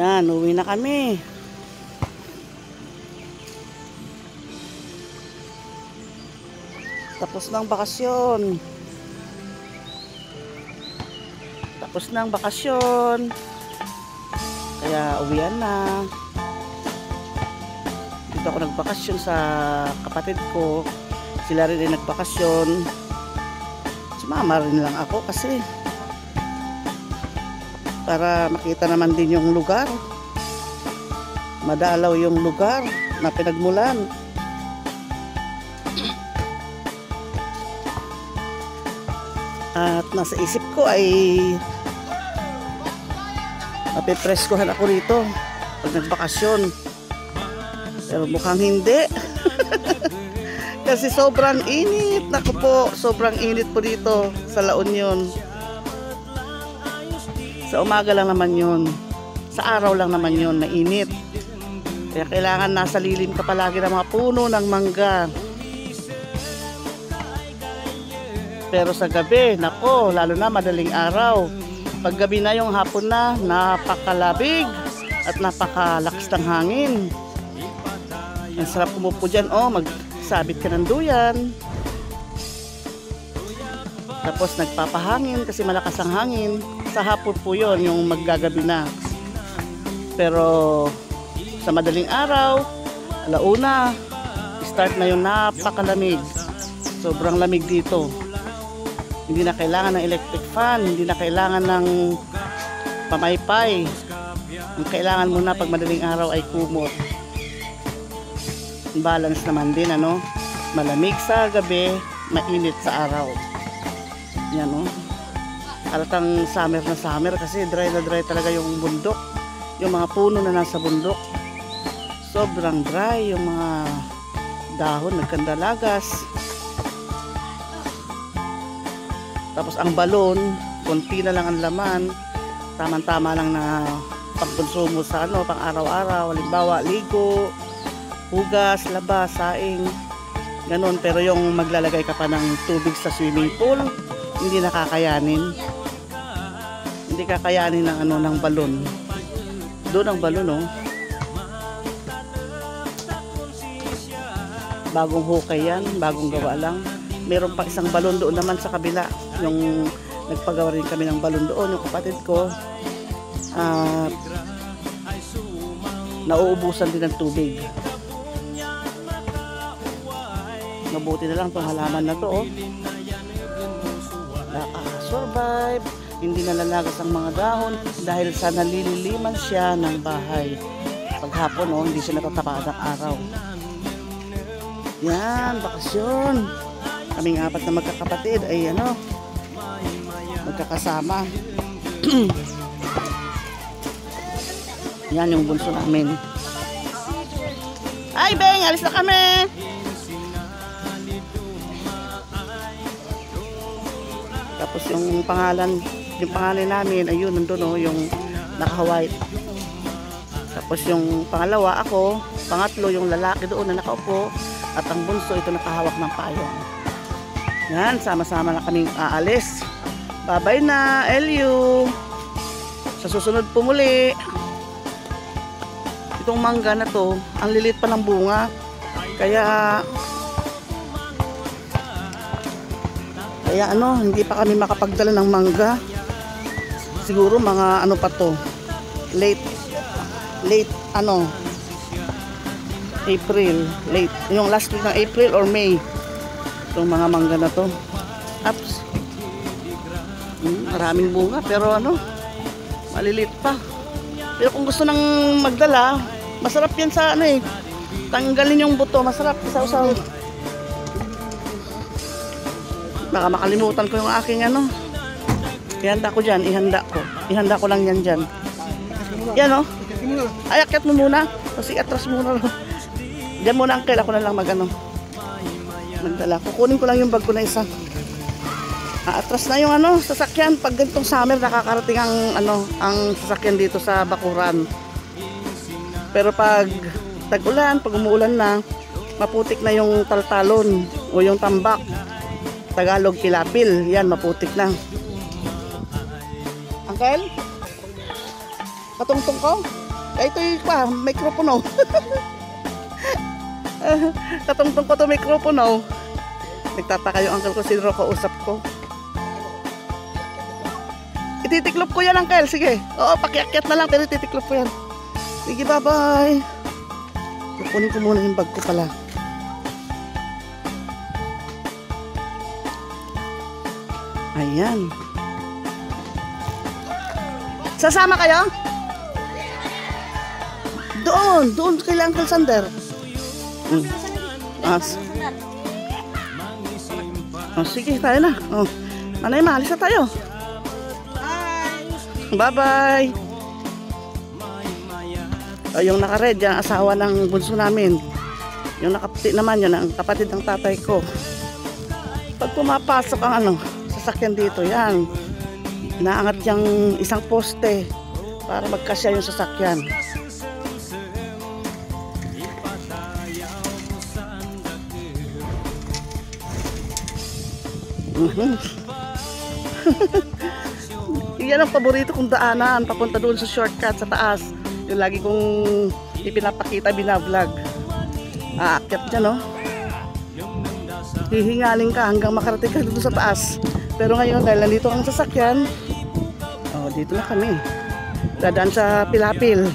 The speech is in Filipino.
Yan, uwi na kami. Tapos ng bakasyon. Tapos ng bakasyon. Kaya uwian na. Dito ako nagbakasyon sa kapatid ko. Sila rin ay nagbakasyon. Sumama rin lang ako kasi para makita naman din yung lugar. Madalaw yung lugar na pinagmulan. At nasa isip ko ay mapipreskuhan ako rito pag nagbakasyon. Pero mukhang hindi. Kasi sobrang init. Naku po, sobrang init po dito sa La Union. Sa umaga lang naman yun. Sa araw lang naman yun, mainit. Kaya kailangan nasa lilim ka palagi ng mga puno ng mangga. Pero sa gabi, nako, lalo na madaling araw. Pag gabi na yung hapon na, napakalabig at napakalakas ng hangin. Ang sarap kumupo dyan, magsabit ka ng duyan. Tapos nagpapahangin kasi malakas ang hangin. Sa hapon po yun, yung maggagabi na. Pero sa madaling araw, alauna, start na yung napakalamig. Sobrang lamig dito. Hindi na kailangan ng electric fan, hindi na kailangan ng pamaypay. Ang kailangan muna pag madaling araw ay kumot. Balance naman din, malamig sa gabi, mainit sa araw. Yan, halatang summer na summer kasi dry na dry talaga yung bundok. Yung mga puno na nasa bundok, sobrang dry. Yung mga dahon nagkandalagas. Tapos ang balon, konti na lang ang laman. Tama-tama lang na pagkonsumo sa pang araw-araw. Halimbawa, ligo, hugas, labas, saing, ganon. Pero yung maglalagay ka pa ng tubig sa swimming pool, hindi nakakayanin. Hindi kakayanin ng balon. Doon ang balon, bagong hukay yan, bagong gawa lang. Meron pa isang balon doon naman sa kabila. Yung nagpagawa rin kami ng balon doon, yung kapatid ko. Nauubusan din ng tubig. Mabuti na lang itong halaman na to, nakaka-survive. Hindi nalalagas ang mga dahon dahil sa nalililiman siya ng bahay. Paghapon, hindi siya natatapakan ng araw. Yan, bakasyon. Kaming apat na magkakapatid ay magkakasama. Yan yung bunso namin. Ay, Beng, alis na kami. Tapos yung pangalan namin, ayun, nandun, yung naka-white. Tapos yung pangalawa, ako. Pangatlo, yung lalaki doon na nakaupo. At ang bunso, ito nakahawak ng payong. Yan, sama-sama na kaming aalis. Bye-bye na, LU. Sa susunod po muli. Itong mangga na to, ang lilit pa ng bunga. Kaya hindi pa kami makapagdala ng mangga. Siguro mga pa to. Late April. Late. Yung last week ng April or May. Itong mga mangga na to. Ups. Maraming bunga pero malilit pa. Pero kung gusto nang magdala, masarap yan sa tanggalin yung buto, masarap sa usaw. Baka makalimutan ko yung aking ihanda ko dyan, ihanda ko lang yan dyan. Yan ay akyat mo muna kasi atras muna dyan muna uncle, ako na lang magdala. Kukunin ko lang yung bag ko na isa. Atras na yung sasakyan. Pag ganitong summer nakakarating ang sasakyan dito sa Bakuran. Pero pag tag-ulan, pag umuulan na, maputik na yung taltalon o yung tambak. Tagalog, pilapil. Yan, maputik na. Uncle? Patungtong ko? Ito'y pa, mikropono. Katungtong ko to mikropono. Nagtataka yung uncle ko, sino kausap ko. Ititiklop ko yan, uncle. Sige. Oo, pakiakyat na lang, pero ititiklop ko yan. Sige, bye-bye. Kukunin ko muna yung bag ko pala. Ayan. Sasama kayo? Doon kay Uncle Sander. Sige, tayo na. Nanay, maalis na tayo. Bye-bye. Yung naka-red, yung asawa ng bunso namin. Yung nakaputi naman, yun ang kapatid ng tatay ko. Pag pumapasok ang sasakyan dito, yan. Inaangat yung isang poste para magkasya yung sasakyan. Yan ang paborito kong daanan, papunta doon sa shortcut sa taas. Yung lagi kong ipinapakita, binablog. Aakyat dyan, no? Hihingaling ka hanggang makarating ka doon sa taas. Pero ngayon, dahil nandito ang sasakyan, dito na kami. Dadaan sa Pilapil.